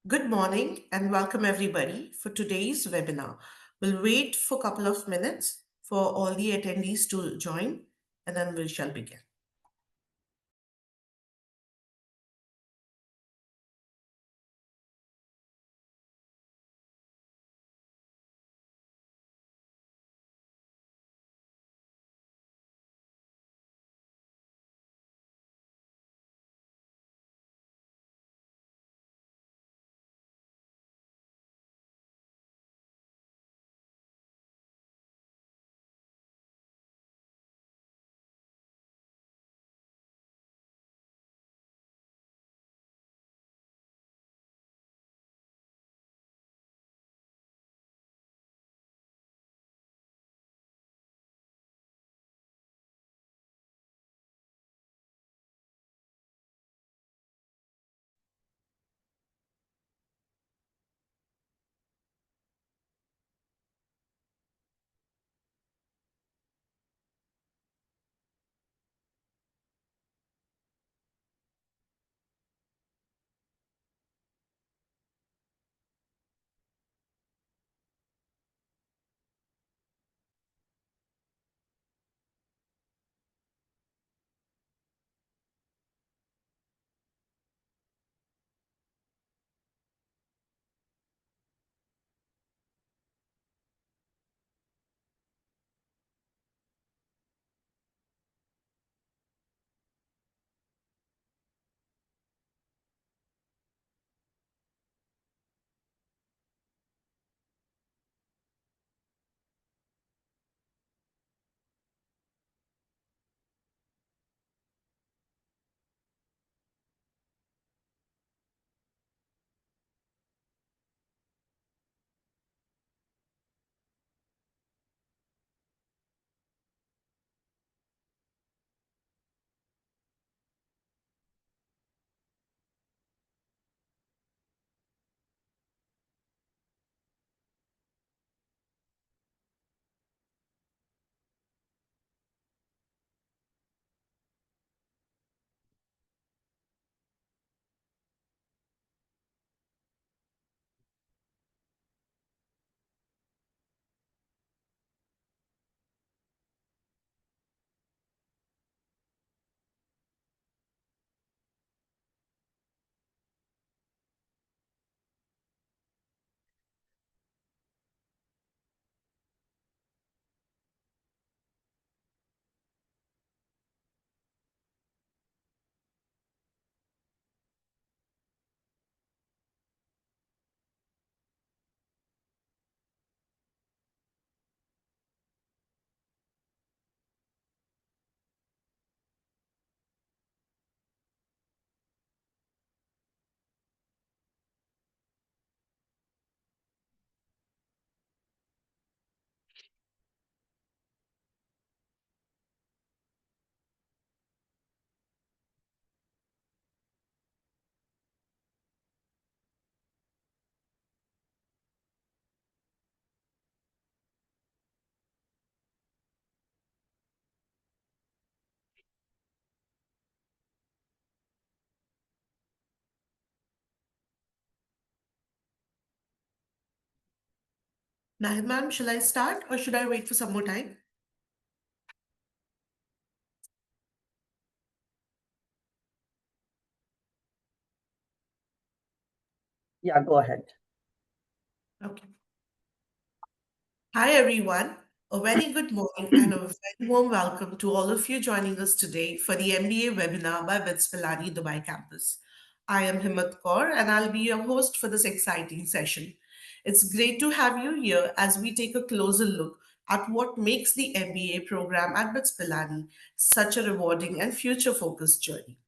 Good morning and welcome everybody for today's webinar. We'll wait for a couple of minutes for all the attendees to join and then we shall begin. Now, ma'am, shall I start or should I wait for some more time? Yeah, go ahead. Okay. Hi, everyone. A very good morning and a very warm welcome to all of you joining us today for the MBA webinar by BITS Pilani Dubai Campus. I am Himmat Kaur and I'll be your host for this exciting session. It's great to have you here as we take a closer look at what makes the MBA program at BITS Pilani such a rewarding and future-focused journey.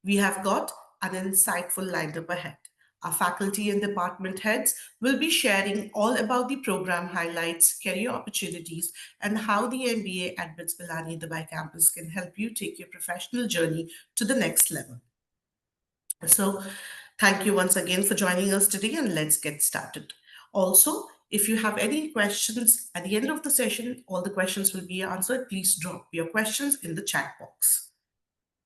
We have got an insightful lineup ahead. Our faculty and department heads will be sharing all about the program highlights, career opportunities, and how the MBA at BITS Pilani Dubai campus can help you take your professional journey to the next level. So, thank you once again for joining us today, and let's get started. Also, if you have any questions at the end of the session, all the questions will be answered. Please drop your questions in the chat box.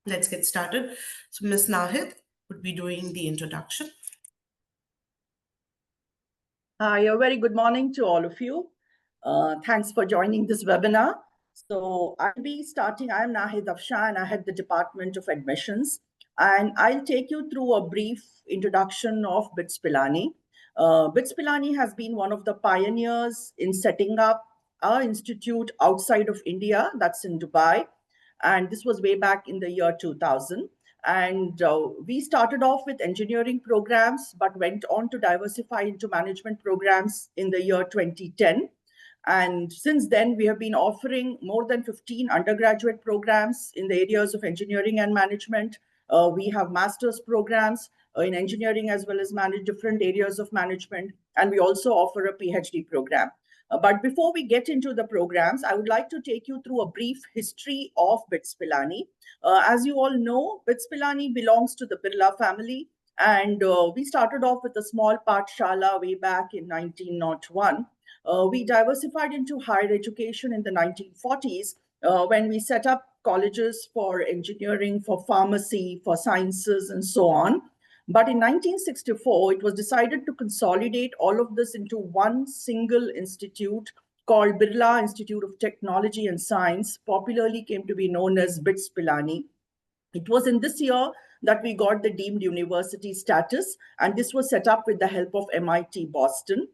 Let's get started. So, Ms. Nahid would be doing the introduction. Hi, a very good morning to all of you. Thanks for joining this webinar. So I'll be starting, I'm Nahid Afsha and I head the Department of Admissions. And I'll take you through a brief introduction of BITS Pilani. BITS Pilani has been one of the pioneers in setting up our institute outside of India, that's in Dubai. And this was way back in the year 2000. And we started off with engineering programs, but went on to diversify into management programs in the year 2010. And since then, we have been offering more than 15 undergraduate programs in the areas of engineering and management. We have master's programs in engineering as well as manage different areas of management. And we also offer a PhD program. But before we get into the programs, I would like to take you through a brief history of BITS Pilani. As you all know, BITS Pilani belongs to the Birla family. And we started off with a small Pathshala way back in 1901. We diversified into higher education in the 1940s when we set up colleges for engineering, for pharmacy, for sciences, and so on. But in 1964, it was decided to consolidate all of this into one single institute called Birla Institute of Technology and Science, popularly came to be known as BITS Pilani. It was in this year that we got the deemed university status, and this was set up with the help of MIT Boston.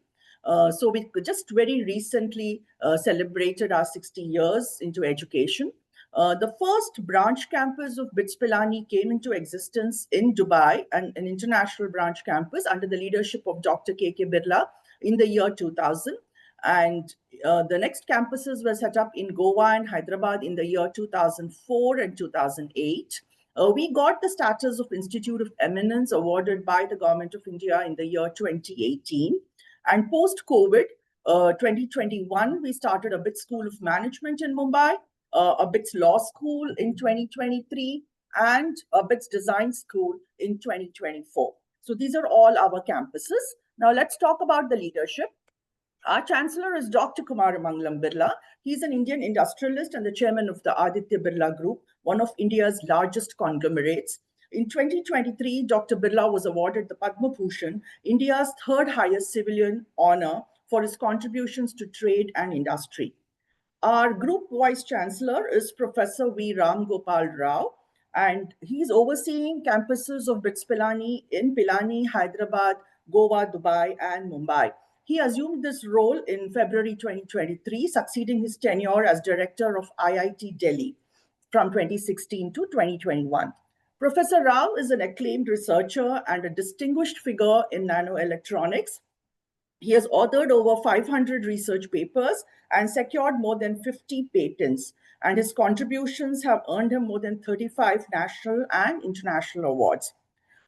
So we just very recently celebrated our 60 years into education. The first branch campus of BITS Pilani came into existence in Dubai, and an international branch campus under the leadership of Dr. K.K. Birla in the year 2000. And the next campuses were set up in Goa and Hyderabad in the year 2004 and 2008. We got the status of Institute of Eminence awarded by the Government of India in the year 2018. And post-COVID, 2021, we started a BITS School of Management in Mumbai, a BITS Law School in 2023, and a BITS Design School in 2024. So these are all our campuses. Now let's talk about the leadership. Our chancellor is Dr. Kumaramangalam Birla. He's an Indian industrialist and the chairman of the Aditya Birla Group, one of India's largest conglomerates. In 2023, Dr. Birla was awarded the Padma Bhushan, India's third highest civilian honor, for his contributions to trade and industry. Our group vice chancellor is Professor V. Ram Gopal Rao, and he's overseeing campuses of BITS Pilani in Pilani, Hyderabad, Goa, Dubai, and Mumbai. He assumed this role in February 2023, succeeding his tenure as director of IIT Delhi from 2016 to 2021. Professor Rao is an acclaimed researcher and a distinguished figure in nanoelectronics. He has authored over 500 research papers and secured more than 50 patents, and his contributions have earned him more than 35 national and international awards.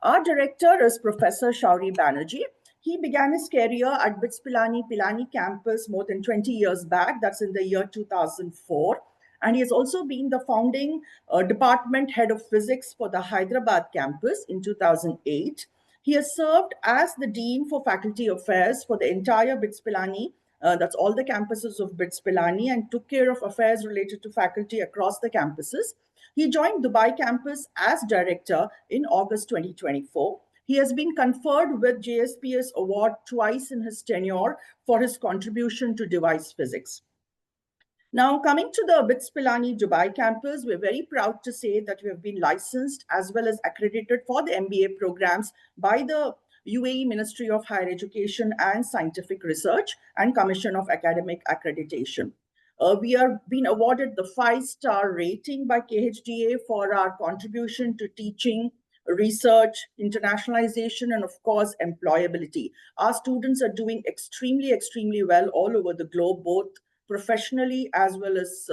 Our director is Professor Shauri Banerjee. He began his career at BITS Pilani Campus more than 20 years back. That's in the year 2004. And he has also been the founding department head of physics for the Hyderabad campus in 2008. He has served as the Dean for Faculty Affairs for the entire BITS Pilani, that's all the campuses of BITS Pilani, and took care of affairs related to faculty across the campuses. He joined Dubai campus as director in August 2024. He has been conferred with JSPS award twice in his tenure for his contribution to device physics. Now, coming to the BITS Pilani Dubai campus, we're very proud to say that we have been licensed as well as accredited for the MBA programs by the UAE Ministry of Higher Education and Scientific Research and Commission of Academic Accreditation. We are being awarded the 5-star rating by KHDA for our contribution to teaching, research, internationalization, and of course, employability. Our students are doing extremely, extremely well all over the globe, both professionally as well as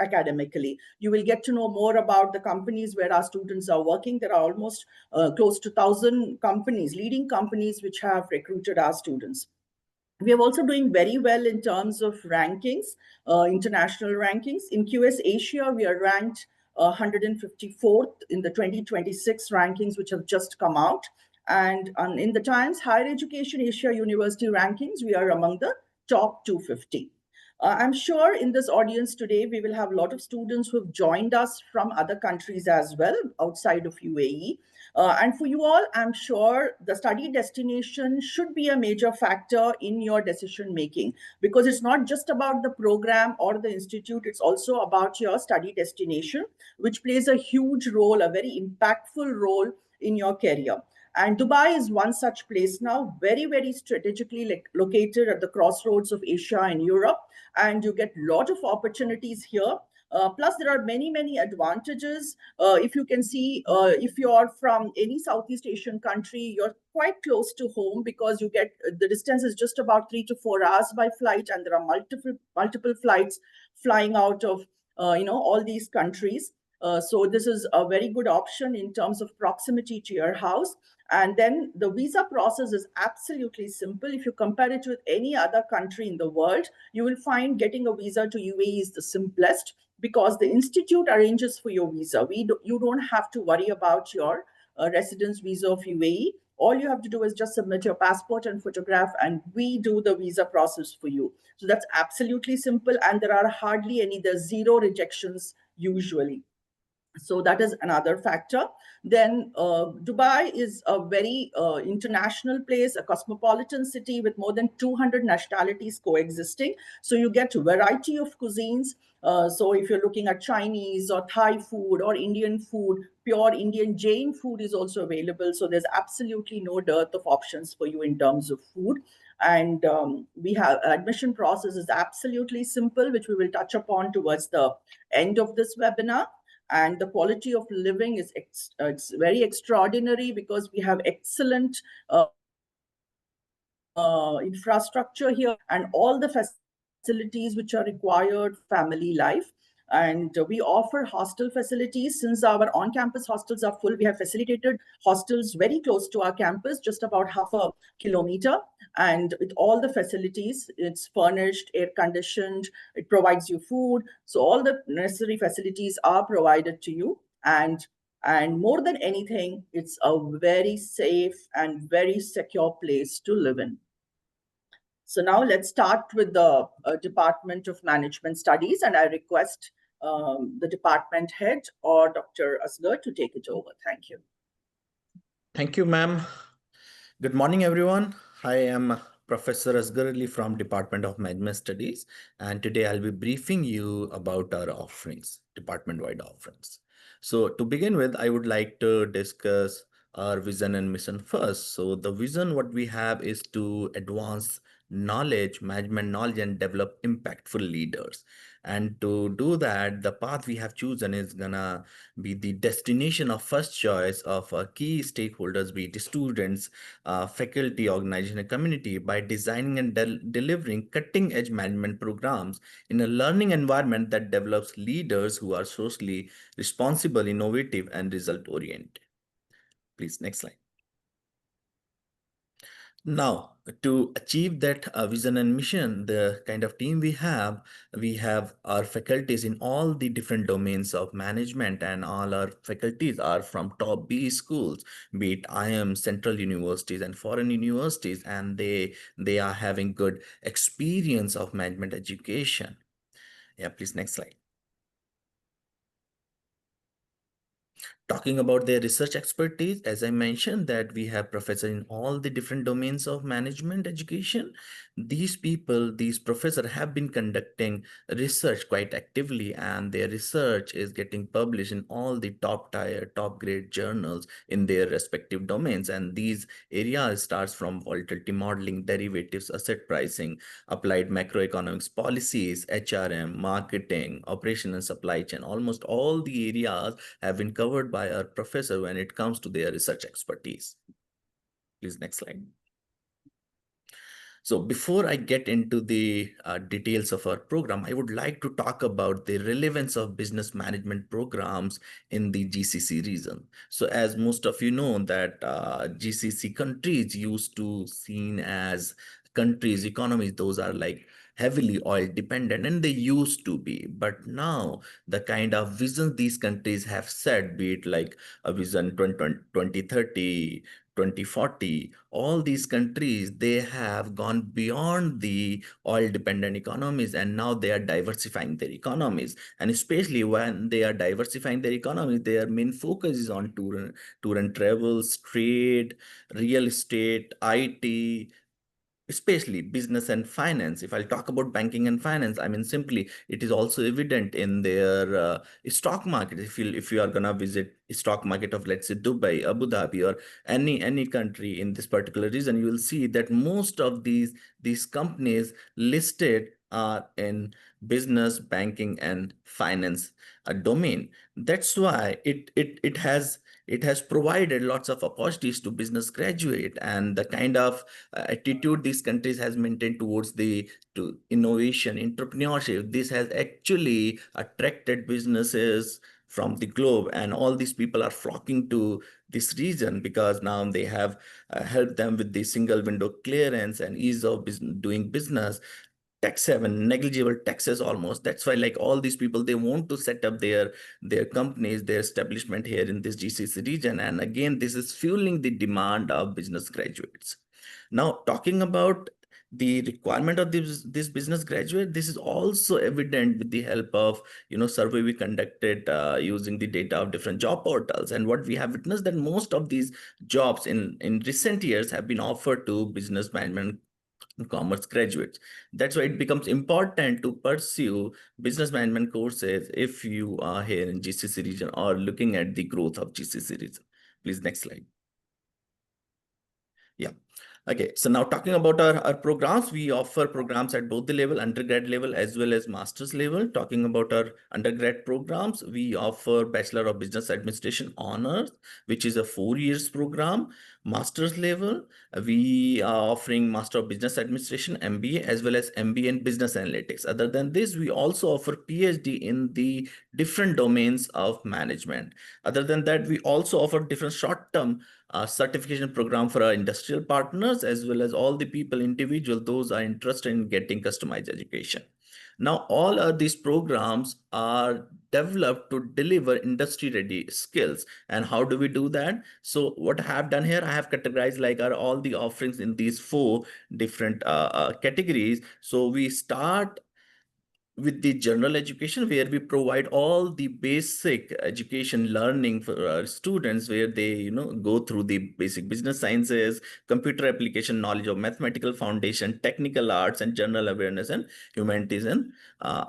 academically. You will get to know more about the companies where our students are working. There are almost close to 1,000 companies, leading companies, which have recruited our students. We are also doing very well in terms of rankings, international rankings. In QS Asia, we are ranked 154th in the 2026 rankings, which have just come out. And in the Times Higher Education Asia University rankings, we are among the top 250. I'm sure in this audience today, we will have a lot of students who have joined us from other countries as well, outside of UAE. And for you all, I'm sure the study destination should be a major factor in your decision making, because it's not just about the program or the institute, it's also about your study destination, which plays a huge role, a very impactful role in your career. And Dubai is one such place now, very, very strategically located at the crossroads of Asia and Europe. And you get a lot of opportunities here. Plus, there are many, many advantages. If you can see, if you're from any Southeast Asian country, you're quite close to home, because you get the distance is just about 3 to 4 hours by flight, and there are multiple flights flying out of all these countries. So this is a very good option in terms of proximity to your house. And then the visa process is absolutely simple. If you compare it with any other country in the world, you will find getting a visa to UAE is the simplest, because the institute arranges for your visa. You don't have to worry about your residence visa of UAE. All you have to do is just submit your passport and photograph, and we do the visa process for you. So that's absolutely simple, and there's zero rejections usually. So that is another factor. Then Dubai is a very international place, a cosmopolitan city with more than 200 nationalities coexisting. So you get a variety of cuisines. So if you're looking at Chinese or Thai food or Indian food, pure Indian Jain food is also available. So there's absolutely no dearth of options for you in terms of food. And we have admission process is absolutely simple, which we will touch upon towards the end of this webinar. And the quality of living is it's very extraordinary, because we have excellent infrastructure here, and all the facilities which are required for family life. And we offer hostel facilities. Since our on-campus hostels are full, we have facilitated hostels very close to our campus, just about half a kilometer. And with all the facilities, it's furnished, air conditioned, it provides you food. So all the necessary facilities are provided to you. And more than anything, it's a very safe and very secure place to live in. So now let's start with the Department of Management Studies, and I request the department head or Dr. Asgar to take it over. Thank you. Thank you, ma'am. Good morning, everyone. I am Professor Asghar Ali from Department of Management Studies, and today I'll be briefing you about our offerings, department-wide offerings. So to begin with, I would like to discuss our vision and mission first. So the vision, what we have is to advance knowledge, management knowledge, and develop impactful leaders. And to do that, the path we have chosen is gonna be the destination of first choice of our key stakeholders, be it students, faculty, organization, and community, by designing and delivering cutting-edge management programs in a learning environment that develops leaders who are socially responsible, innovative, and result-oriented. Please, next slide. Now, to achieve that vision and mission, the kind of team we have our faculties in all the different domains of management, and all our faculties are from top B schools, be it IM, central universities, and foreign universities, and they are having good experience of management education. Yeah, please, next slide. Talking about their research expertise, as I mentioned, that we have professors in all the different domains of management education. These people, these professors have been conducting research quite actively, and their research is getting published in all the top tier, top grade journals in their respective domains. And these areas starts from volatility modeling, derivatives, asset pricing, applied macroeconomics policies, HRM, marketing, operation and supply chain. Almost all the areas have been covered by our professor when it comes to their research expertise. Please, next slide. So before I get into the details of our program, I would like to talk about the relevance of business management programs in the GCC region. So as most of you know that GCC countries used to seen as countries, economies, those are like heavily oil dependent, and they used to be. But now the kind of vision these countries have set, be it like a vision 2030, 2040, all these countries, they have gone beyond the oil dependent economies, and now they are diversifying their economies. And especially when they are diversifying their economies, their main focus is on tour and travels, trade, real estate, IT, especially business and finance. If I'll talk about banking and finance, I mean, simply it is also evident in their stock market. If you are gonna visit stock market of, let's say, Dubai, Abu Dhabi, or any country in this particular region, you will see that most of these companies listed are in business, banking, and finance domain. That's why it has provided lots of opportunities to business graduate, and the kind of attitude these countries has maintained towards the to innovation, entrepreneurship. This has actually attracted businesses from the globe, and all these people are flocking to this region because now they have helped them with the single window clearance and ease of doing business, tax haven, negligible taxes almost. That's why, like, all these people, they want to set up their companies, their establishment here in this GCC region. And again, this is fueling the demand of business graduates. Now, talking about the requirement of this business graduate, this is also evident with the help of survey we conducted using the data of different job portals. And what we have witnessed, that most of these jobs in recent years have been offered to business management commerce graduates. That's why it becomes important to pursue business management courses if you are here in GCC region or looking at the growth of GCC region. Please, next slide. Yeah. Okay, so now talking about our programs, we offer programs at both the level, undergrad level as well as master's level. Talking about our undergrad programs, we offer Bachelor of Business Administration Honors, which is a 4 years program. Master's level, we are offering Master of Business Administration, MBA, as well as MBA in Business Analytics. Other than this, we also offer PhD in the different domains of management. Other than that, we also offer different short-term certification program for our industrial partners, as well as all the people, individual, those are interested in getting customized education. Now, all of these programs are developed to deliver industry-ready skills. And how do we do that? So what I have done here, I have categorized like are all the offerings in these 4 different categories. So we start with the general education, where we provide all the basic education learning for our students, where they go through the basic business sciences, computer application knowledge of mathematical foundation, technical arts, and general awareness and humanities and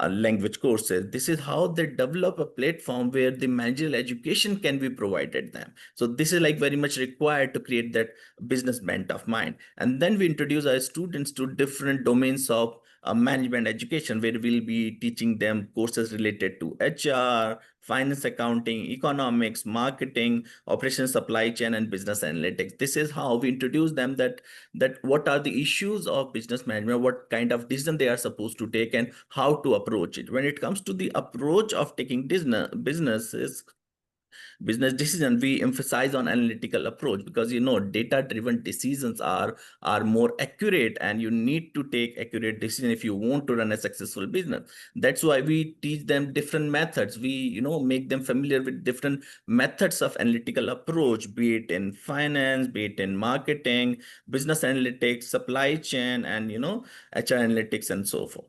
language courses. This is how they develop a platform where the managerial education can be provided them. So this is like very much required to create that business bent of mind. And then we introduce our students to different domains of management education, where we'll be teaching them courses related to HR, finance, accounting, economics, marketing, operations, supply chain, and business analytics. This is how we introduce them that what are the issues of business management, what kind of decision they are supposed to take, and how to approach it. When it comes to the approach of taking business decision, we emphasize on analytical approach, because data driven decisions are more accurate, and you need to take accurate decision if you want to run a successful business. That's why we teach them different methods. We make them familiar with different methods of analytical approach, be it in finance, be it in marketing, business analytics, supply chain, and HR analytics, and so forth.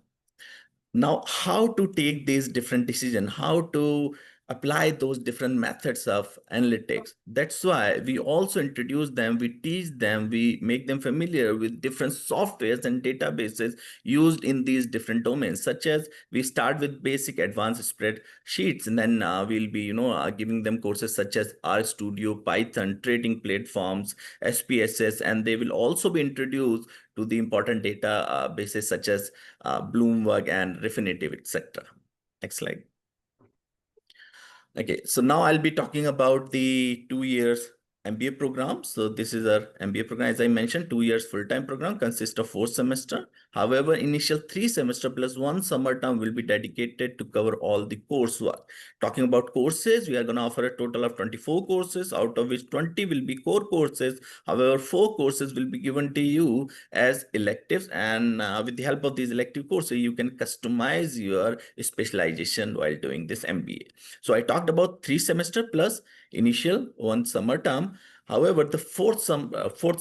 Now, how to take these different decisions, how to apply those different methods of analytics. That's why we also introduce them, we teach them, we make them familiar with different softwares and databases used in these different domains, such as we start with basic advanced spreadsheets, and then we'll be giving them courses such as RStudio, Python, trading platforms, SPSS, and they will also be introduced to the important data bases such as Bloomberg and Refinitiv, etc. Next slide. Okay, so now I'll be talking about the 2 years MBA program. So this is our MBA program. As I mentioned, 2 years full-time program consists of 4 semesters. However, initial 3 semester plus 1 summer term will be dedicated to cover all the coursework. Talking about courses, we are going to offer a total of 24 courses, out of which 20 will be core courses. However, 4 courses will be given to you as electives, and with the help of these elective courses, you can customize your specialization while doing this MBA. So I talked about 3 semester plus initial 1 summer term. However, the fourth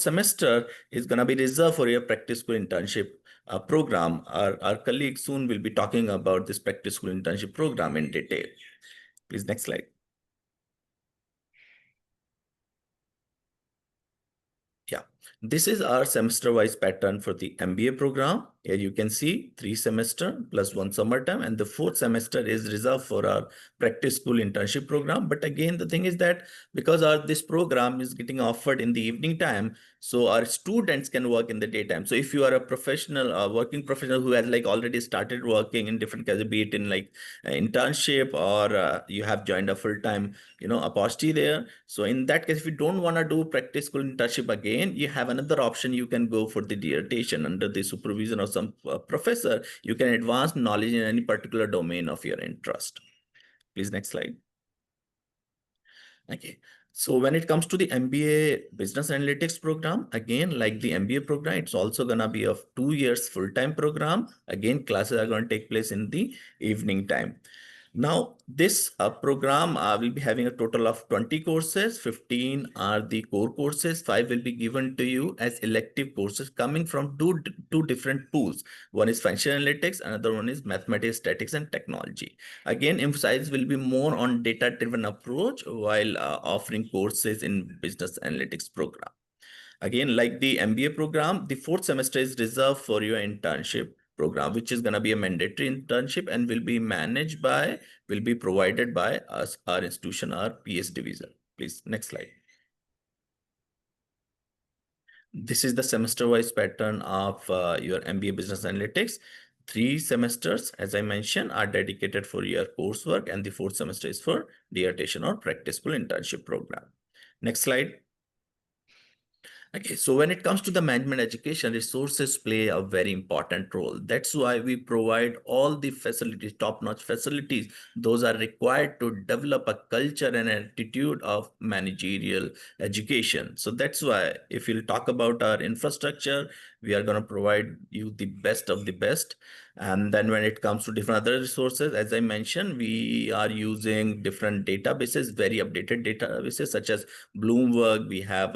semester is going to be reserved for your practice school internship program. Our colleague soon will be talking about this practice school internship program in detail. Please, next slide. Yeah, this is our semester-wise pattern for the MBA program. Here you can see 3 semester plus 1 summer term, and the 4th semester is reserved for our practice school internship program. But again, the thing is that because this program is getting offered in the evening time, so our students can work in the daytime. So if you are a professional, working professional who has like already started working in different careers, be it in like internship or you have joined a full-time, opportunity there. So in that case, if you don't want to do practice school internship again, you have another option. You can go for the dissertation under the supervision of some professor. You can advance knowledge in any particular domain of your interest. Please, next slide. Okay. So when it comes to the MBA Business Analytics program, again, like the MBA program, it's also going to be a 2 years full-time program. Again, classes are going to take place in the evening time. Now, this program will be having a total of 20 courses. 15 are the core courses. 5 will be given to you as elective courses coming from two different pools. One is financial analytics, another one is mathematics, statistics, and technology. Again, emphasis will be more on data-driven approach while offering courses in business analytics program. Again, like the MBA program, the 4th semester is reserved for your internship program, which is going to be a mandatory internship and will be provided by us, our institution, our PS division. Please, next slide. This is the semester-wise pattern of your MBA Business Analytics. 3 semesters, as I mentioned, are dedicated for your coursework, and the 4th semester is for dissertation or practice school internship program. Next slide. Okay, so when it comes to the management education, resources play a very important role. That's why we provide all the facilities, top-notch facilities. Those are required to develop a culture and attitude of managerial education. So that's why if you'll talk about our infrastructure, we are going to provide you the best of the best. And then when it comes to different other resources, as I mentioned, we are using different databases, very updated databases such as Bloomberg. We have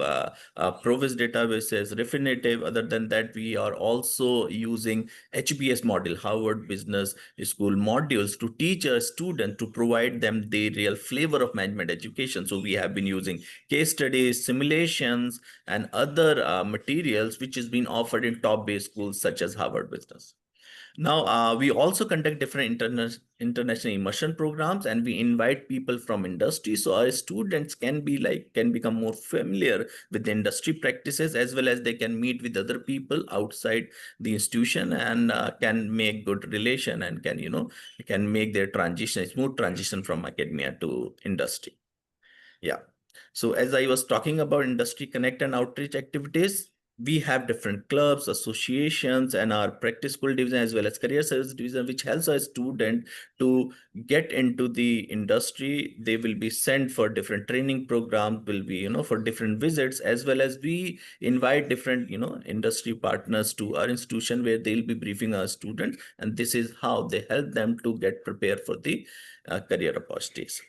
Provis databases, Refinitiv. Other than that, we are also using HBS model, Harvard Business School modules, to teach our students, to provide them the real flavor of management education. So we have been using case studies, simulations, and other materials which is being offered in top-based schools such as Harvard Business. Now, we also conduct different international immersion programs, and we invite people from industry. So our students can become more familiar with the industry practices, as well as they can meet with other people outside the institution and can make good relation and can make their smooth transition from academia to industry. Yeah. So as I was talking about industry connect and outreach activities, we have different clubs, associations, and our practice school division as well as career service division, which helps our student to get into the industry. They will be sent for different training programs, will be, for different visits, as well as we invite different, industry partners to our institution where they'll be briefing our students. And this is how they help them to get prepared for the career opportunities.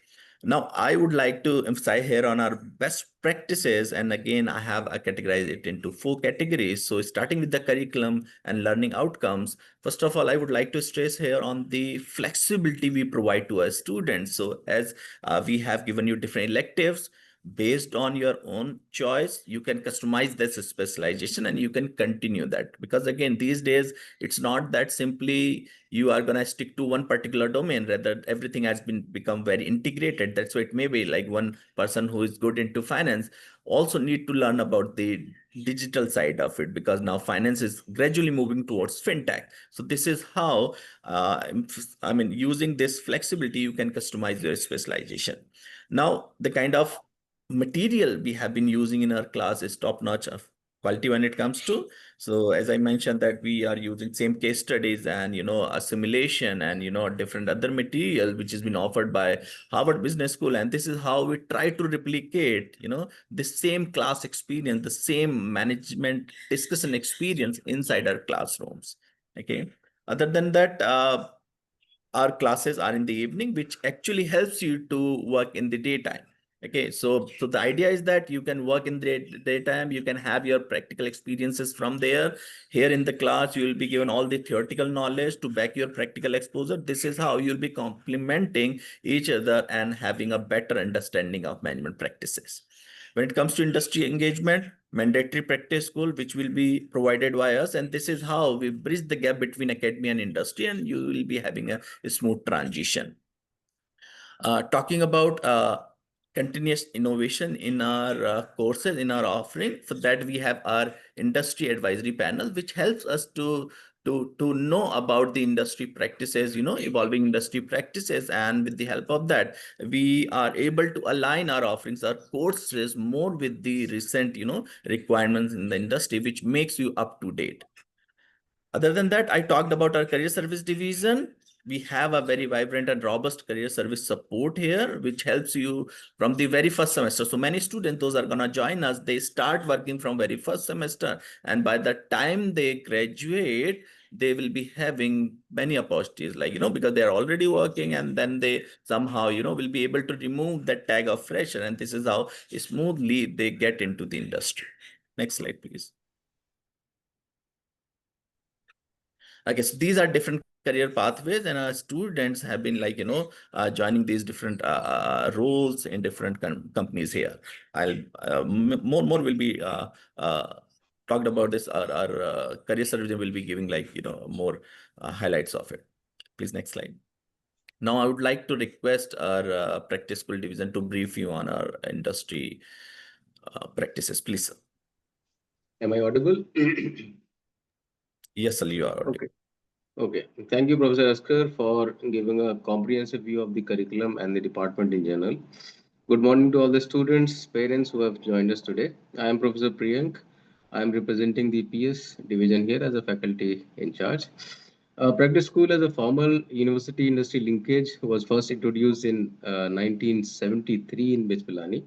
Now, I would like to emphasize here on our best practices. And again, I have categorized it into 4 categories. So starting with the curriculum and learning outcomes, first of all, I would like to stress here on the flexibility we provide to our students. So as we have given you different electives, based on your own choice, you can customize this specialization and you can continue that. Because again, these days, it's not that simply you are going to stick to one particular domain. Rather, everything has become very integrated. That's why it may be like one person who is good into finance also need to learn about the digital side of it, because now finance is gradually moving towards fintech. So this is how, using this flexibility, you can customize your specialization. Now, the kind of material we have been using in our class is top-notch of quality when it comes to. So as I mentioned that we are using same case studies and, a simulation and, different other material which has been offered by Harvard Business School. And this is how we try to replicate, the same class experience, the same management discussion experience inside our classrooms. Okay. Other than that, our classes are in the evening, which actually helps you to work in the daytime. Okay, so the idea is that you can work in the daytime, you can have your practical experiences from there. Here in the class, you will be given all the theoretical knowledge to back your practical exposure. This is how you'll be complementing each other and having a better understanding of management practices. When it comes to industry engagement, mandatory practice school, which will be provided by us. And this is how we bridge the gap between academy and industry, and you will be having a smooth transition. Talking about continuous innovation in our courses, in our offering. For that, we have our industry advisory panel, which helps us to know about the industry practices, evolving industry practices. And with the help of that, we are able to align our offerings, our courses more with the recent, requirements in the industry, which makes you up to date. Other than that, I talked about our career service division. We have a very vibrant and robust career service support here, which helps you from the very first semester. So many students, those are going to join us, they start working from very first semester. And by the time they graduate, they will be having many opportunities, like, because they are already working, and then they somehow, will be able to remove that tag of fresher. And this is how smoothly they get into the industry. Next slide, please. Okay, so these are different career pathways, and our students have been joining these different roles in different companies here. I'll more will be talked about this. Our career service will be giving more highlights of it. Please, next slide. Now I would like to request our practice school division to brief you on our industry practices, please. Sir. Am I audible? Yes, sir, you are audible. Okay. Okay. Thank you, Professor Askar, for giving a comprehensive view of the curriculum and the department in general. Good morning to all the students, parents who have joined us today. I am Professor Priyank. I am representing the PS division here as a faculty in charge. Practice school as a formal university industry linkage was first introduced in 1973 in BITS Pilani.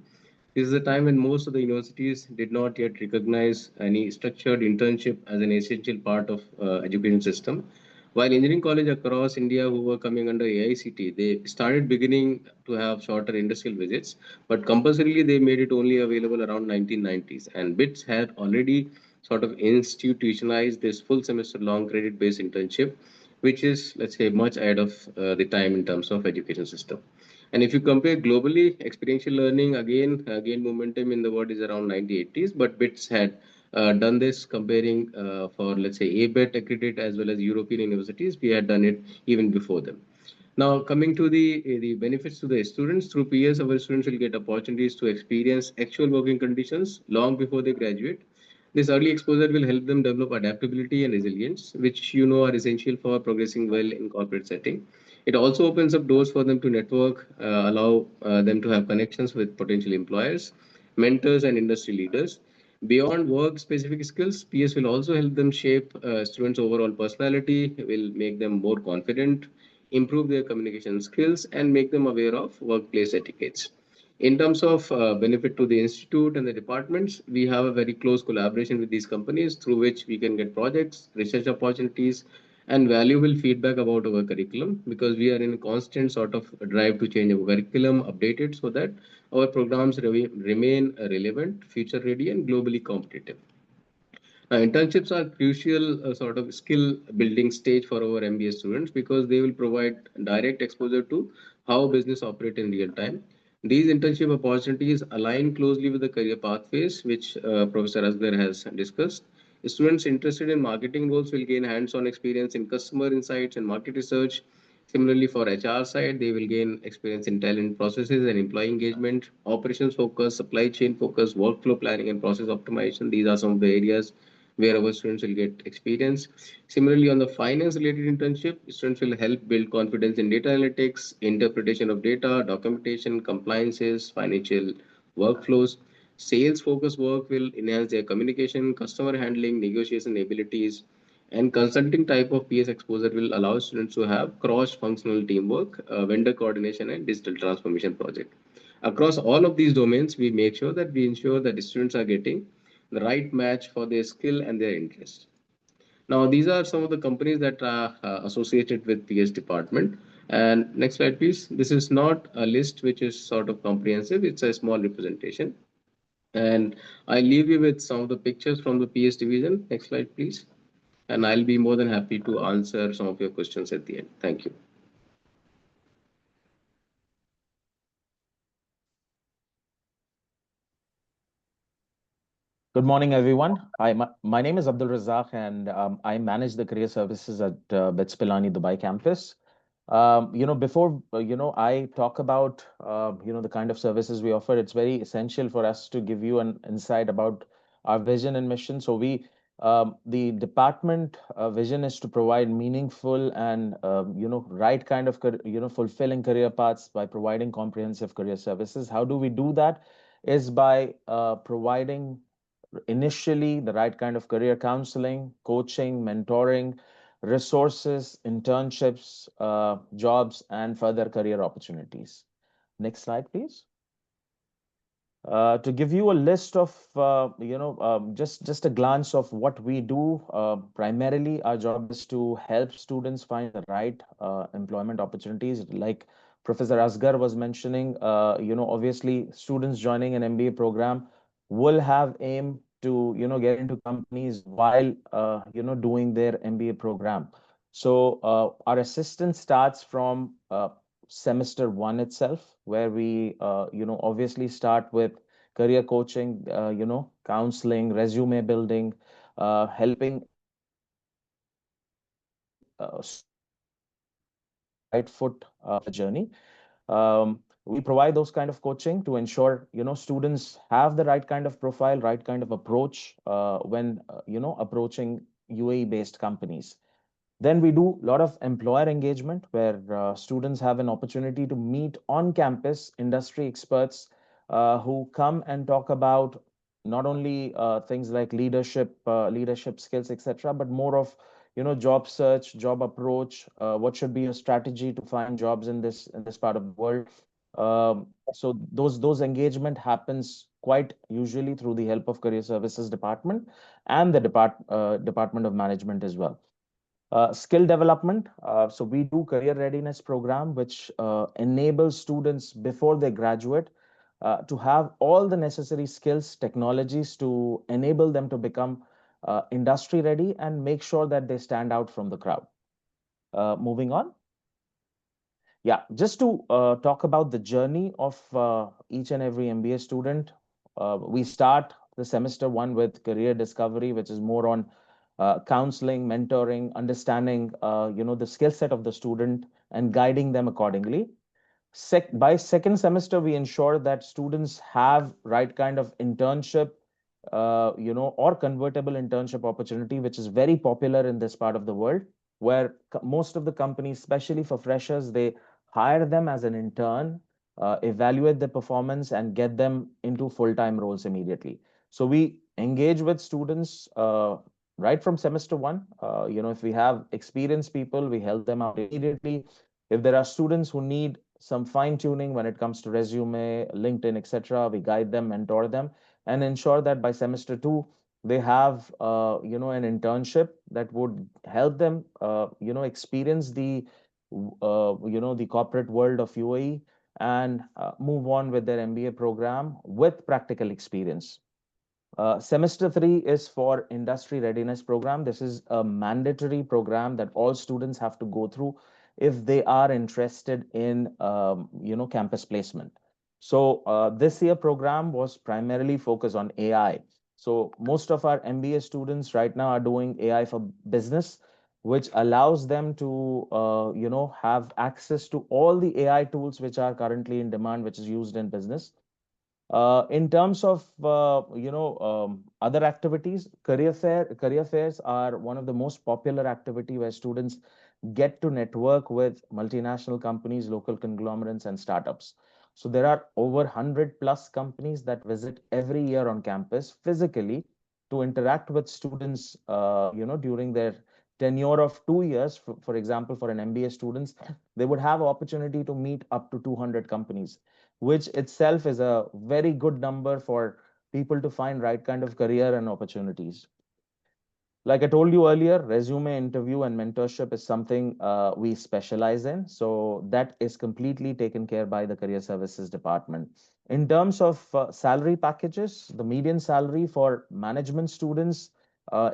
This is a time when most of the universities did not yet recognize any structured internship as an essential part of education system. While engineering college across India who were coming under AICT, they started beginning to have shorter industrial visits, but compulsorily they made it only available around 1990s. And BITS had already sort of institutionalized this full semester long credit based internship, which is, let's say, much ahead of the time in terms of education system. And if you compare globally, experiential learning again gained momentum in the world is around 1980s, but BITS had done this comparing for, let's say, ABET accredited as well as European universities. We had done it even before them. Now, coming to the benefits to the students, through PS, our students will get opportunities to experience actual working conditions long before they graduate. This early exposure will help them develop adaptability and resilience, which are essential for progressing well in corporate setting. It also opens up doors for them to network, allow them to have connections with potential employers, mentors, and industry leaders. Beyond work specific skills, PS will also help them shape students' overall personality, will make them more confident, improve their communication skills, and make them aware of workplace etiquettes. In terms of benefit to the institute and the departments, we have a very close collaboration with these companies through which we can get projects, research opportunities, and valuable feedback about our curriculum, because we are in a constant sort of drive to change our curriculum, update it so that our programs remain relevant, future ready, and globally competitive. Now, internships are crucial sort of skill building stage for our MBA students because they will provide direct exposure to how business operate in real time. These internship opportunities align closely with the career pathways, which Professor Asgar has discussed. Students interested in marketing roles will gain hands-on experience in customer insights and market research. Similarly, for HR side, they will gain experience in talent processes and employee engagement, operations focus, supply chain focus, workflow planning, and process optimization. These are some of the areas where our students will get experience. Similarly, on the finance related internship, students will help build confidence in data analytics, interpretation of data, documentation, compliances, financial workflows. Sales focused work will enhance their communication, customer handling, negotiation abilities, and consulting type of PS exposure will allow students to have cross functional teamwork, vendor coordination, and digital transformation project. Across all of these domains, we make sure that we ensure that the students are getting the right match for their skill and their interest. Now, these are some of the companies that are associated with PS department. And next slide, please. This is not a list which is sort of comprehensive. It's a small representation. And I leave you with some of the pictures from the PS division. Next slide, please. And I'll be more than happy to answer some of your questions at the end. Thank you. Good morning, everyone. Hi, my name is Abdul Razak, and I manage the career services at BITS Pilani Dubai Campus. Before I talk about the kind of services we offer, it's very essential for us to give you an insight about our vision and mission. So the department vision is to provide meaningful and right kind of fulfilling career paths by providing comprehensive career services. How do we do that? Is by providing initially the right kind of career counseling, coaching, mentoring, resources, internships, jobs, and further career opportunities. Next slide, please. To give you a list of, just a glance of what we do, primarily our job is to help students find the right employment opportunities. Like Professor Asgar was mentioning, obviously students joining an MBA program will have aim to, get into companies while, doing their MBA program. So our assistance starts from semester one itself, where we, obviously start with career coaching, counseling, resume building, helping right foot journey. We provide those kind of coaching to ensure, students have the right kind of profile, right kind of approach when, approaching UAE-based companies. Then we do a lot of employer engagement where students have an opportunity to meet on campus industry experts who come and talk about not only things like leadership skills, etc., but more of job search, job approach, what should be your strategy to find jobs in this part of the world. So those engagement happens quite usually through the help of career services department and the department of management as well. Skill development. So we do career readiness program, which enables students before they graduate to have all the necessary skills, technologies to enable them to become industry ready and make sure that they stand out from the crowd. Moving on. Yeah, just to talk about the journey of each and every MBA student, we start the semester one with career discovery, which is more on counseling, mentoring, understanding, the skill set of the student and guiding them accordingly. By second semester, we ensure that students have right kind of internship, or convertible internship opportunity, which is very popular in this part of the world, where most of the companies, especially for freshers, they hire them as an intern, evaluate their performance, and get them into full-time roles immediately. So we engage with students right from semester one. If we have experienced people, we help them out immediately. If there are students who need some fine tuning when it comes to resume, LinkedIn, etc., we guide them, mentor them, and ensure that by semester two, they have an internship that would help them experience the corporate world of UAE and move on with their MBA program with practical experience. Semester three is for industry readiness program. This is a mandatory program that all students have to go through if they are interested in campus placement. So this year program was primarily focused on AI. So most of our MBA students right now are doing AI for business, which allows them to have access to all the AI tools which are currently in demand, which is used in business. In terms of other activities, career fairs are one of the most popular activity where students get to network with multinational companies, local conglomerates, and startups. So there are over 100 plus companies that visit every year on campus physically to interact with students, during their tenure of 2 years. For example, for an MBA students, they would have opportunity to meet up to 200 companies, which itself is a very good number for people to find right kind of career and opportunities. Like I told you earlier, resume interview and mentorship is something we specialize in. So that is completely taken care by the career services department. In terms of salary packages, the median salary for management students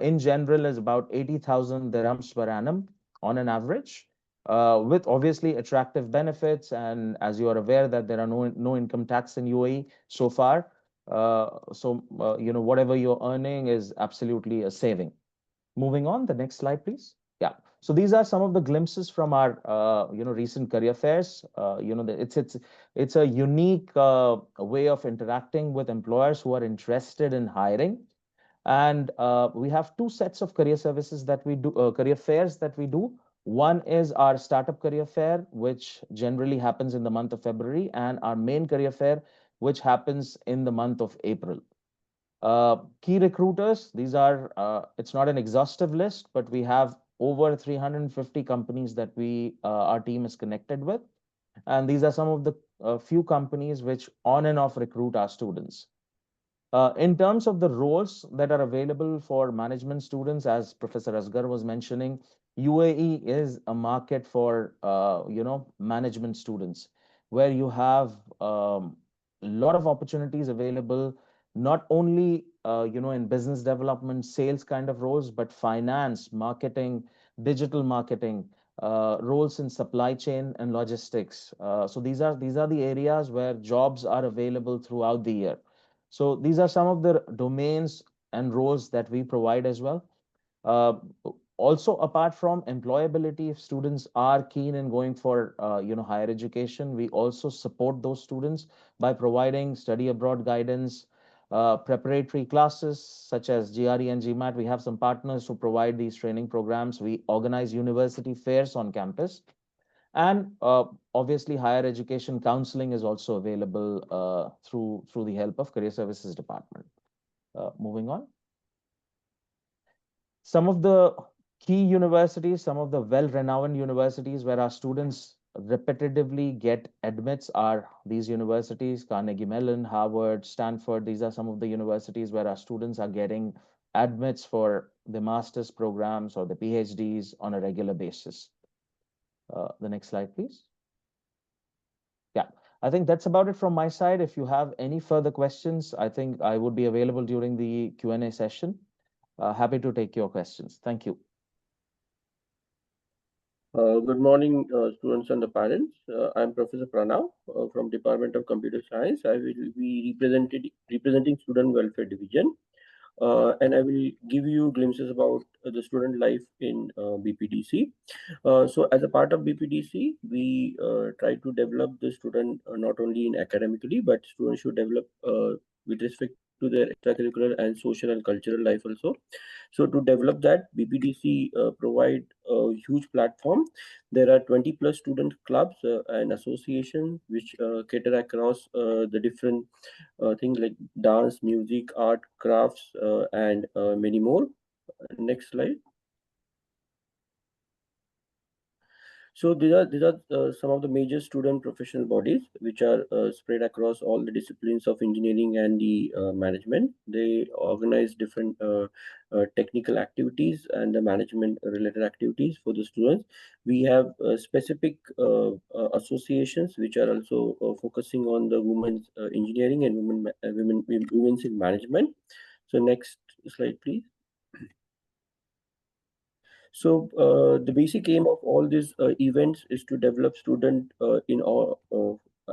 in general is about 80,000 dirhams per annum on an average, with obviously attractive benefits. And as you are aware that there are no income tax in UAE so far. Whatever you're earning is absolutely a saving. Moving on, the next slide, please. Yeah. So these are some of the glimpses from our, recent career fairs. It's a unique way of interacting with employers who are interested in hiring. And we have two sets of career services that we do, career fairs that we do. One is our startup career fair, which generally happens in the month of February, and our main career fair, which happens in the month of April. Key recruiters, these are, it's not an exhaustive list, but we have over 350 companies that our team is connected with. And these are some of the few companies which on and off recruit our students. In terms of the roles that are available for management students, as Professor Asghar was mentioning, UAE is a market for, management students, where you have a lot of opportunities available, not only, in business development, sales kind of roles, but finance, marketing, digital marketing, roles in supply chain and logistics. So these are the areas where jobs are available throughout the year. So these are some of the domains and roles that we provide as well. Uh, Also, apart from employability, if students are keen in going for higher education, we also support those students by providing study abroad guidance, preparatory classes such as GRE and GMAT. We have some partners who provide these training programs. We organize university fairs on campus. And obviously, higher education counseling is also available through the help of Career Services Department. Moving on. Some of the key universities, some of the well-renowned universities where our students repetitively get admits are these universities: Carnegie Mellon, Harvard, Stanford. These are some of the universities where our students are getting admits for the master's programs or the PhDs on a regular basis. The next slide, please. Yeah, I think that's about it from my side. If you have any further questions, I think I would be available during the Q&A session. Happy to take your questions. Thank you. Good morning, students and the parents. I'm Professor Pranav from Department of Computer Science. I will be representing Student Welfare Division, and I will give you glimpses about the student life in BPDC. So as a part of BPDC, we try to develop the student not only in academically, but students should develop with respect to their extracurricular and social and cultural life also. So to develop that, BPDC provide a huge platform. There are 20 plus student clubs and associations which cater across the different things like dance, music, art, crafts, and many more. Next slide. So these are some of the major student professional bodies which are spread across all the disciplines of engineering and the management. They organize different technical activities and the management related activities for the students. We have specific associations which are also focusing on the women's engineering and women's in management. So next slide, please. So the basic aim of all these events is to develop student in all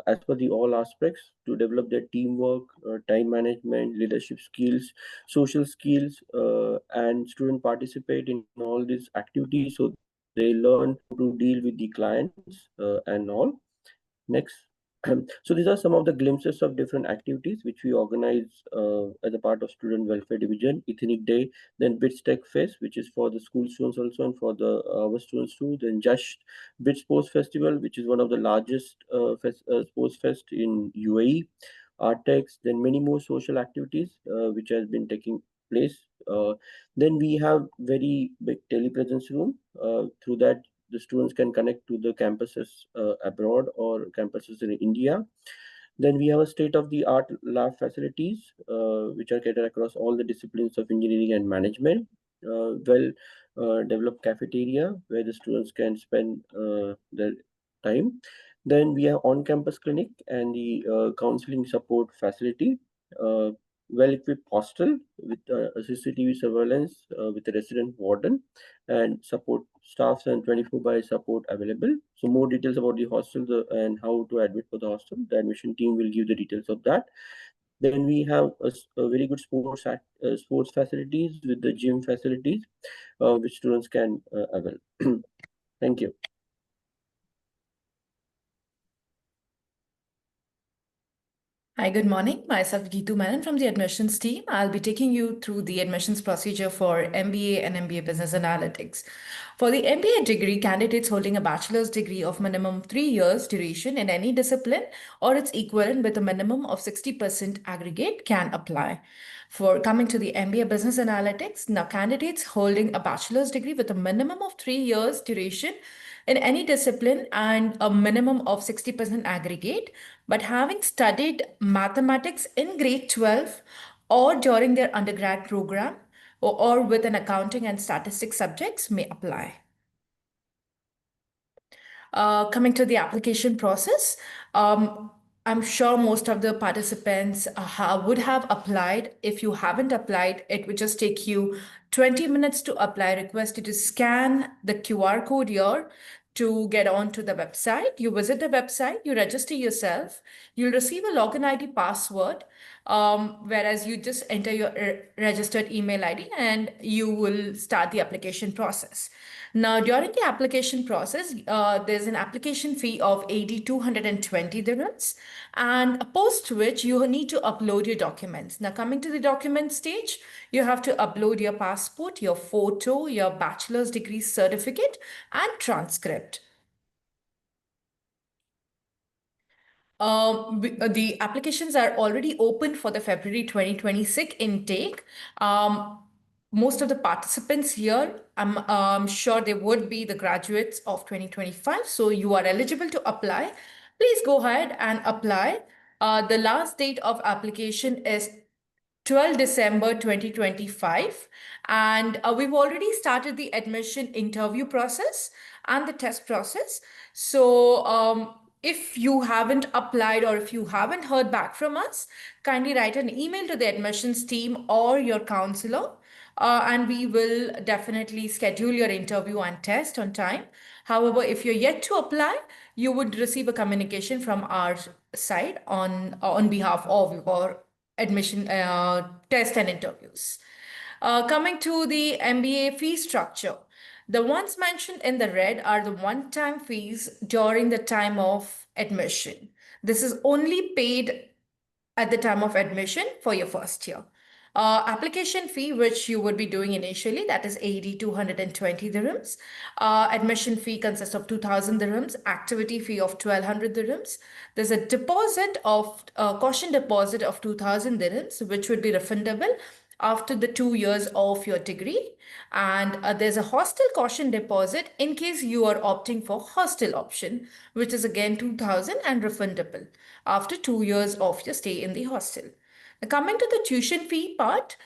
as per the all aspects, to develop their teamwork, time management, leadership skills, social skills, and student participate in all these activities so they learn to deal with the clients and all. Next. So these are some of the glimpses of different activities which we organize as a part of Student Welfare Division. Ethnic Day, then BITS Tech Fest, which is for the school students also and for the our students too. Then Just BITS Sports Festival, which is one of the largest sports fest in UAE. Artex, then many more social activities which has been taking place. Then we have very big telepresence room. Through that, the students can connect to the campuses abroad or campuses in India. Then we have a state-of-the-art lab facilities, which are catered across all the disciplines of engineering and management. Developed cafeteria where the students can spend their time. Then we have on-campus clinic and the counseling support facility. Well-equipped hostel with CCTV surveillance with a resident warden and support staffs and 24 by support available. So more details about the hostel and how to admit for the hostel. The admission team will give the details of that. Then we have a very good sports facilities with the gym facilities, which students can avail. Thank you. Hi, good morning. Myself, Geetu Menon from the admissions team. I'll be taking you through the admissions procedure for MBA and MBA Business Analytics. For the MBA degree, candidates holding a bachelor's degree of minimum 3 years duration in any discipline or its equivalent with a minimum of 60% aggregate can apply. For coming to the MBA Business Analytics, now candidates holding a bachelor's degree with a minimum of 3 years duration in any discipline and a minimum of 60% aggregate, but having studied mathematics in grade 12 or during their undergrad program or with an accounting and statistics subjects may apply. Coming to the application process, I'm sure most of the participants would have applied. If you haven't applied, it would just take you 20 minutes to apply. Request you to scan the QR code here to get onto the website. You visit the website, you register yourself, you'll receive a login ID password, whereas you just enter your registered email ID and you will start the application process. Now, during the application process, there's an application fee of 8,220 dirhams, and post which you need to upload your documents. Now, coming to the document stage, you have to upload your passport, your photo, your bachelor's degree certificate, and transcript. The applications are already open for the February 2026 intake. Most of the participants here, I'm sure they would be the graduates of 2025. So you are eligible to apply. Please go ahead and apply. The last date of application is 12 December 2025. And we've already started the admission interview process and the test process. So if you haven't applied or if you haven't heard back from us, kindly write an email to the admissions team or your counselor. And we will definitely schedule your interview and test on time. However, if you're yet to apply, you would receive a communication from our side on behalf of your admission test and interviews. Coming to the MBA fee structure, the ones mentioned in the red are the one-time fees during the time of admission. This is only paid at the time of admission for your first year. Application fee, which you would be doing initially, that is 8,220 dirhams. Admission fee consists of 2,000 dirhams, activity fee of 1,200 dirhams. There's a deposit of caution deposit of 2,000 dirhams, which would be refundable after the 2 years of your degree. And there's a hostel caution deposit in case you are opting for hostel option, which is again 2,000 and refundable after 2 years of your stay in the hostel. Now, coming to the tuition fee part,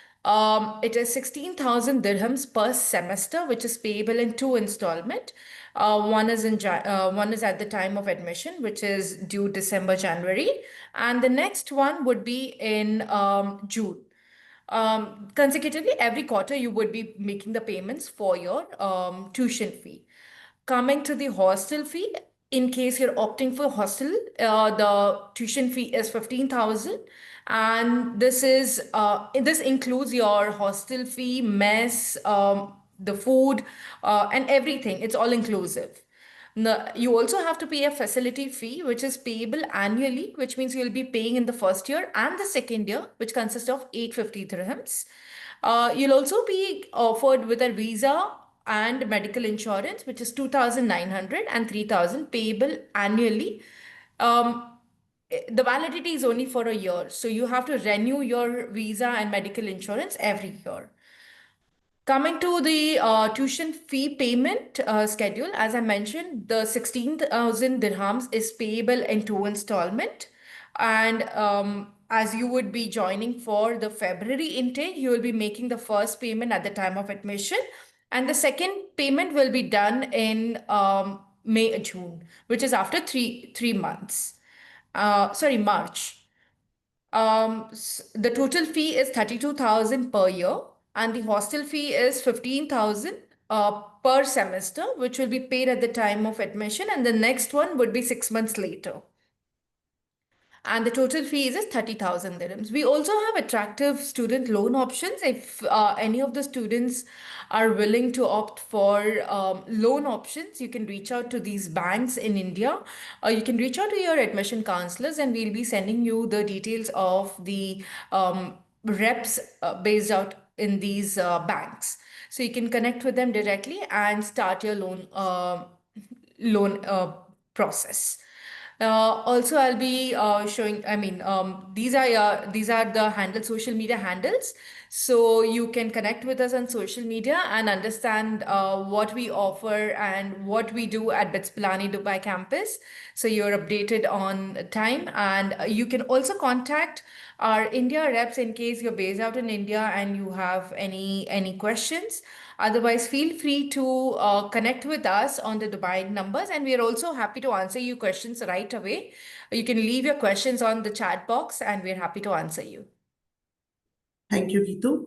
it is 16,000 dirhams per semester, which is payable in 2 installment. One is at the time of admission, which is due December, January, and the next one would be in June. Consecutively, every quarter, you would be making the payments for your tuition fee. Coming to the hostel fee, in case you're opting for hostel, the tuition fee is 15,000, and this includes your hostel fee, mess, the food, and everything. It's all inclusive. You also have to pay a facility fee, which is payable annually, which means you'll be paying in the first year and the second year, which consists of 850 dirhams. You'll also be offered with a visa and medical insurance, which is 2,900 and 3,000 payable annually. The validity is only for a year, so you have to renew your visa and medical insurance every year. Coming to the tuition fee payment schedule, as I mentioned, the 16,000 dirhams is payable in two installment. And as you would be joining for the February intake, you will be making the first payment at the time of admission. And the second payment will be done in May or June, which is after three months. Sorry, March. The total fee is 32,000 per year, and the hostel fee is 15,000 per semester, which will be paid at the time of admission, and the next one would be 6 months later. And the total fee is 30,000 dirhams. We also have attractive student loan options. If any of the students are willing to opt for loan options, you can reach out to these banks in India. You can reach out to your admission counselors, and we'll be sending you the details of the reps based out in these banks. So you can connect with them directly and start your loan process. Also, I'll be showing, these are the social media handles. So you can connect with us on social media and understand what we offer and what we do at BITS Pilani Dubai Campus. So you're updated on time, and you can also contact our India reps in case you're based out in India and you have any questions. Otherwise, feel free to connect with us on the Dubai numbers, and we are also happy to answer you questions right away. You can leave your questions on the chat box, and we're happy to answer you. Thank you, Gitu.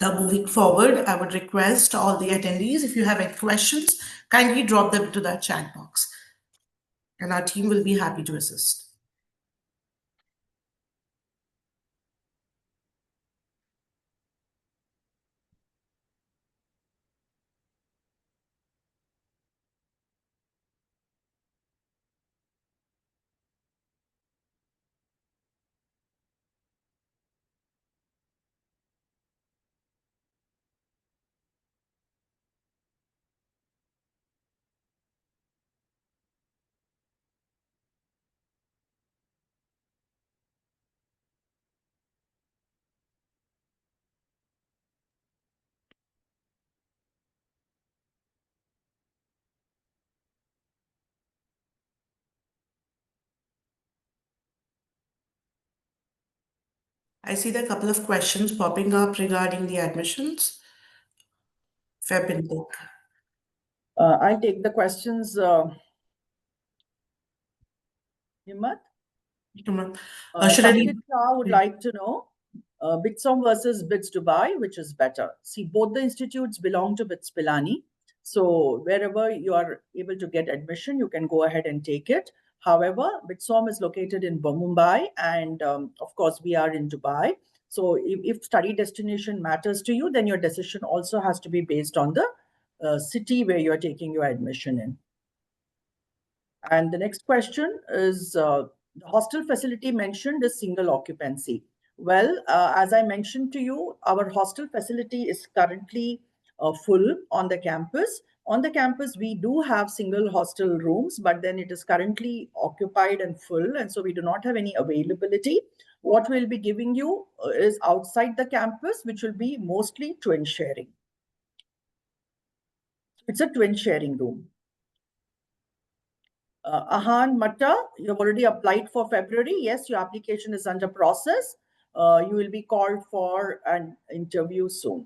Now, moving forward, I would request all the attendees, if you have any questions, kindly drop them into that chat box, and our team will be happy to assist. I see there are a couple of questions popping up regarding the admissions. Feb intake. I'll take the questions. Himmat? Should I read? Sanjit Shah would like to know BITSOM versus BITS Dubai, which is better? See, both the institutes belong to BITS Pilani. So wherever you are able to get admission, you can go ahead and take it. However, BITSOM is located in Mumbai, and of course, we are in Dubai. So if study destination matters to you, then your decision also has to be based on the city where you're taking your admission in. And the next question is, the hostel facility mentioned is single occupancy. Well, as I mentioned to you, our hostel facility is currently full on the campus. On the campus, we do have single hostel rooms, but then it is currently occupied and full, and so we do not have any availability. What we'll be giving you is outside the campus, which will be mostly twin sharing. It's a twin sharing room. Ahan Matta, you've already applied for February. Yes, your application is under process. You will be called for an interview soon.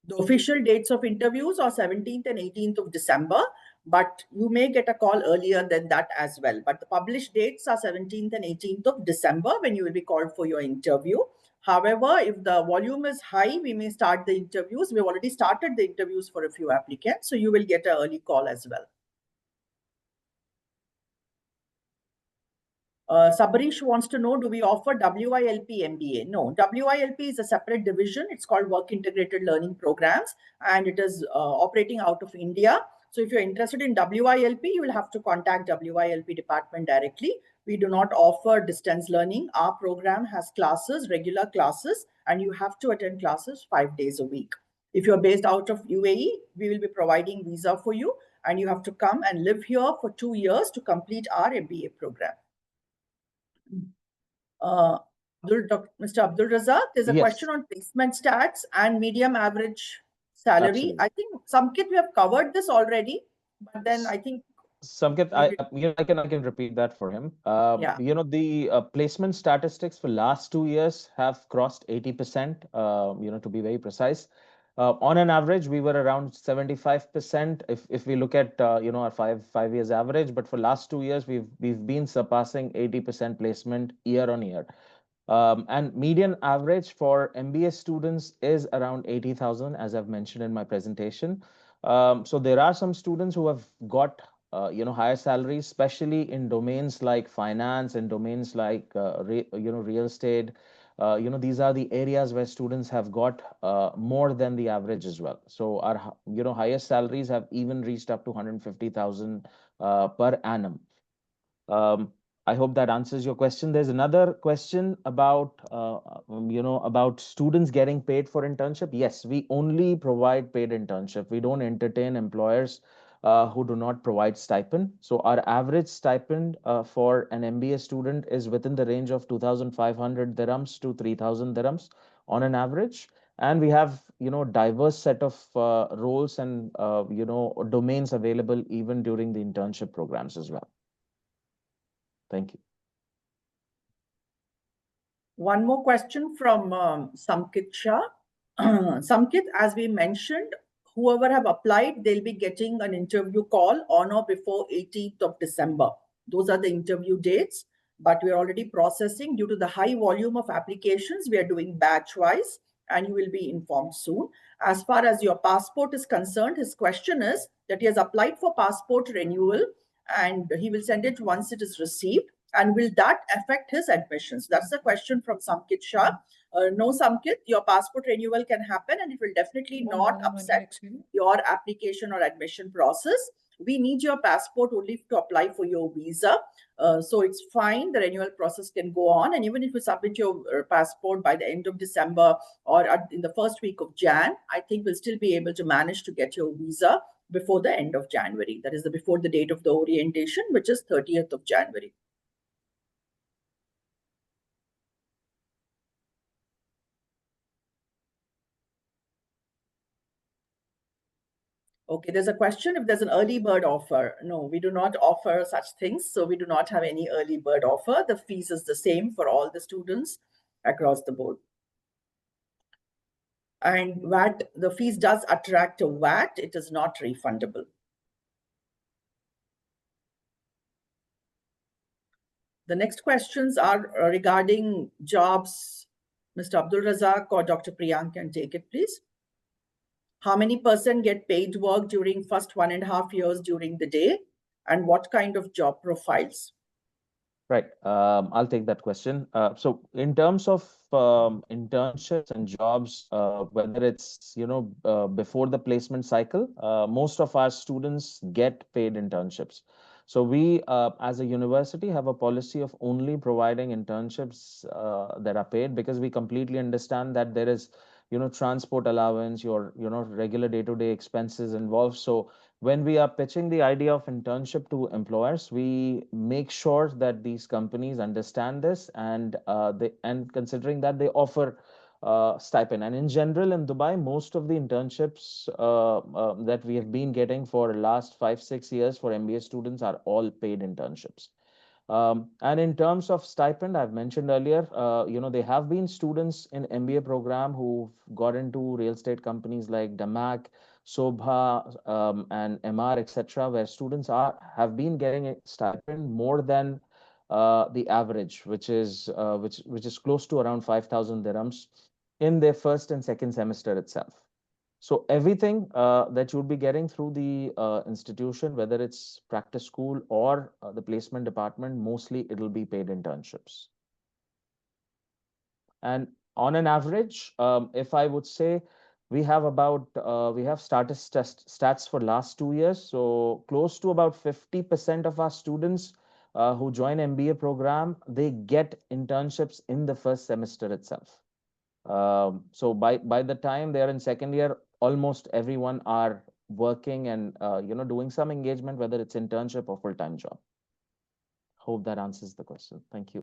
The official dates of interviews are 17th and 18th of December, but you may get a call earlier than that as well. But the published dates are 17th and 18th of December when you will be called for your interview. However, if the volume is high, we may start the interviews. We've already started the interviews for a few applicants, so you will get an early call as well. Sabarish wants to know, do we offer WILP MBA? No, WILP is a separate division. It's called Work Integrated Learning Programs, and it is operating out of India. So if you're interested in WILP, you will have to contact WILP department directly. We do not offer distance learning. Our program has classes, regular classes, and you have to attend classes 5 days a week. If you're based out of UAE, we will be providing visa for you, and you have to come and live here for 2 years to complete our MBA program. Mr. Abdul Razak, there's a question on placement stats and medium average salary. Absolutely. I think Samkit, we have covered this already, but then I think Samkit, I can repeat that for him. Yeah. The placement statistics for last 2 years have crossed 80%. To be very precise. On an average, we were around 75%. If we look at our five years average, but for last 2 years, we've been surpassing 80% placement year on year. And median average for MBA students is around 80,000, as I've mentioned in my presentation. So there are some students who have got higher salaries, especially in domains like finance and domains like real estate. These are the areas where students have got more than the average as well. So our highest salaries have even reached up to 150,000 per annum. I hope that answers your question. There's another question about about students getting paid for internship. Yes, we only provide paid internship. We don't entertain employers who do not provide stipend. So our average stipend for an MBA student is within the range of 2,500 dirhams to 3,000 dirhams on an average. And we have diverse set of roles and domains available even during the internship programs as well. Thank you. One more question from Samkit Shah. Samkit, as we mentioned, whoever have applied, they'll be getting an interview call on or before 18th of December. Those are the interview dates, but we're already processing due to the high volume of applications. We are doing batch-wise, and you will be informed soon. As far as your passport is concerned, his question is that he has applied for passport renewal, and he will send it once it is received. And will that affect his admissions? That's the question from Samkit Shah. No, Samkit, your passport renewal can happen and it will definitely not upset your application or admission process. We need your passport only to apply for your visa. So it's fine. The renewal process can go on. And even if you submit your passport by the end of December or in the first week of Jan, I think we'll still be able to manage to get your visa before the end of January. That is before the date of the orientation, which is 30th of January. Okay, there's a question if there's an early bird offer. No, we do not offer such things. So we do not have any early bird offer. The fees is the same for all the students across the board. And VAT, the fees does attract a VAT. It is not refundable. The next questions are regarding jobs. Mr. Abdul Razak or Dr. Priyank can take it, please. How many % get paid work during first 1.5 years during the day? And what kind of job profiles? Right. I'll take that question. So in terms of internships and jobs, whether it's, before the placement cycle, most of our students get paid internships. So we, as a university, have a policy of only providing internships that are paid because we completely understand that there is, transport allowance, your, regular day-to-day expenses involved. So when we are pitching the idea of internship to employers, we make sure that these companies understand this and considering that they offer stipend. And in general, in Dubai, most of the internships that we have been getting for last 5-6 years for MBA students are all paid internships. And in terms of stipend, I've mentioned earlier, there have been students in MBA program who've got into real estate companies like Damac, Sobha, and MR, etc., where students have been getting a stipend more than the average, which is close to around 5,000 dirhams in their first and second semester itself. So everything that you'll be getting through the institution, whether it's practice school or the placement department, mostly it'll be paid internships. And on an average, if I would say, we have stats for last 2 years. So close to about 50% of our students who join MBA program, they get internships in the first semester itself. So by the time they are in second year, almost everyone are working and doing some engagement, whether it's internship or full-time job. Hope that answers the question. Thank you.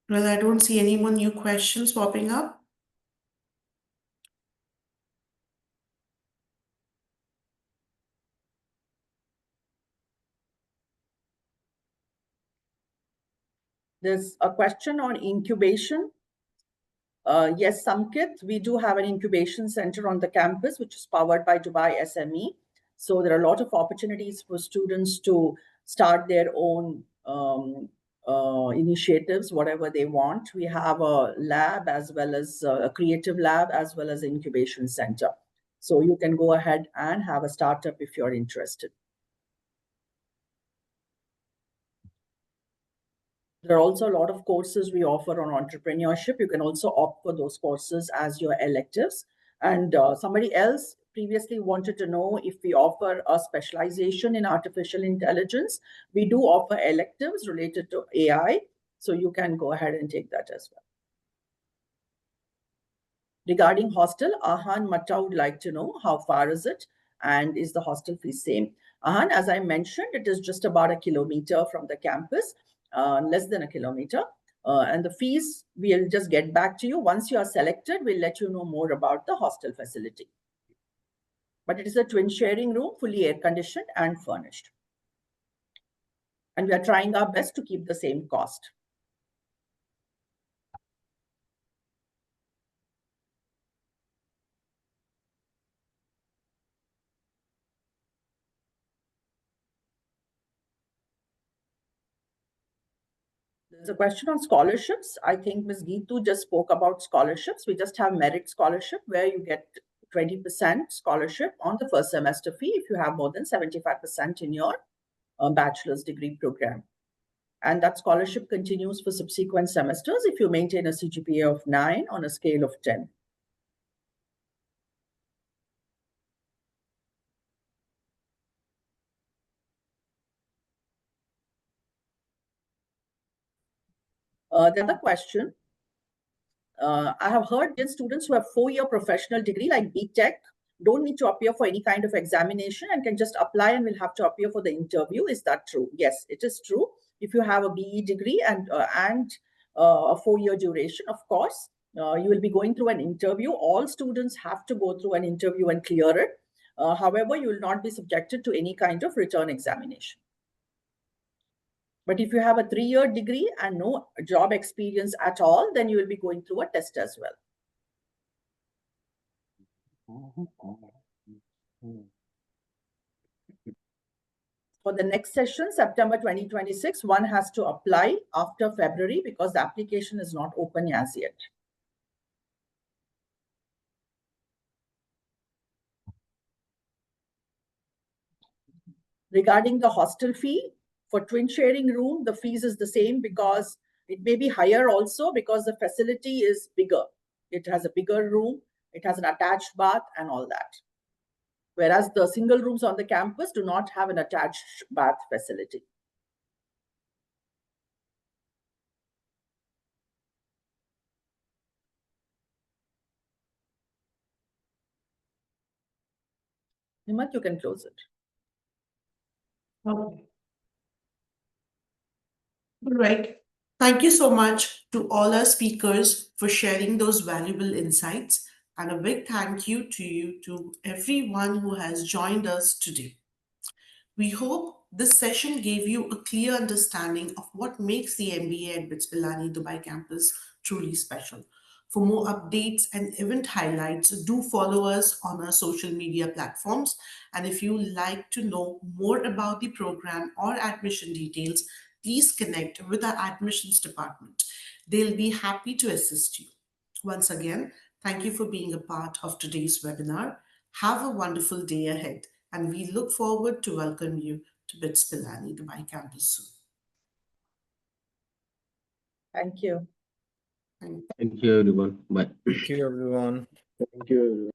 Well, I don't see any more new questions popping up. There's a question on incubation. Yes, Samkit, we do have an incubation center on the campus, which is powered by Dubai SME. So there are a lot of opportunities for students to start their own initiatives, whatever they want. We have a lab as well as a creative lab, as well as an incubation center. So you can go ahead and have a startup if you're interested. There are also a lot of courses we offer on entrepreneurship. You can also opt for those courses as your electives. And somebody else previously wanted to know if we offer a specialization in artificial intelligence. We do offer electives related to AI. So you can go ahead and take that as well. Regarding hostel, Ahan Matta would like to know how far is it and is the hostel fee same? Ahan, as I mentioned, it is just about a kilometer from the campus. Less than a kilometer. And the fees, we'll just get back to you. Once you are selected, we'll let you know more about the hostel facility. But it is a twin sharing room, fully air conditioned and furnished. And we are trying our best to keep the same cost. There's a question on scholarships. I think Ms. Geetu just spoke about scholarships. We just have merit scholarship where you get 20% scholarship on the first semester fee if you have more than 75% in your bachelor's degree program. And that scholarship continues for subsequent semesters if you maintain a CGPA of 9 on a scale of 10. The other question, I have heard that students who have 4-year professional degree like BTech don't need to appear for any kind of examination and can just apply and will have to appear for the interview. Is that true? Yes, it is true. If you have a BE degree and a 4-year duration, of course, you will be going through an interview. All students have to go through an interview and clear it. However, you will not be subjected to any kind of return examination. But if you have a 3-year degree and no job experience at all, then you will be going through a test as well. For the next session, September 2026, one has to apply after February because the application is not open as yet. Regarding the hostel fee, for twin sharing room, the fees is the same because it may be higher also because the facility is bigger. It has a bigger room, it has an attached bath and all that. Whereas the single rooms on the campus do not have an attached bath facility. Himat, you can close it. Okay. All right. Thank you so much to all our speakers for sharing those valuable insights. And a big thank you to everyone who has joined us today. We hope This session gave you a clear understanding of what makes the MBA at BITS Pilani Dubai Campus truly special. For more updates and event highlights, do follow us on our social media platforms. And if you like to know more about the program or admission details, please connect with our admissions department. They'll be happy to assist you. Once again, thank you for being a part of today's webinar. Have a wonderful day ahead, and we look forward to welcome you to BITS Pilani Dubai Campus soon. Thank you. Thank you. Thank you, everyone. Bye. Thank you, everyone. Thank you, everyone.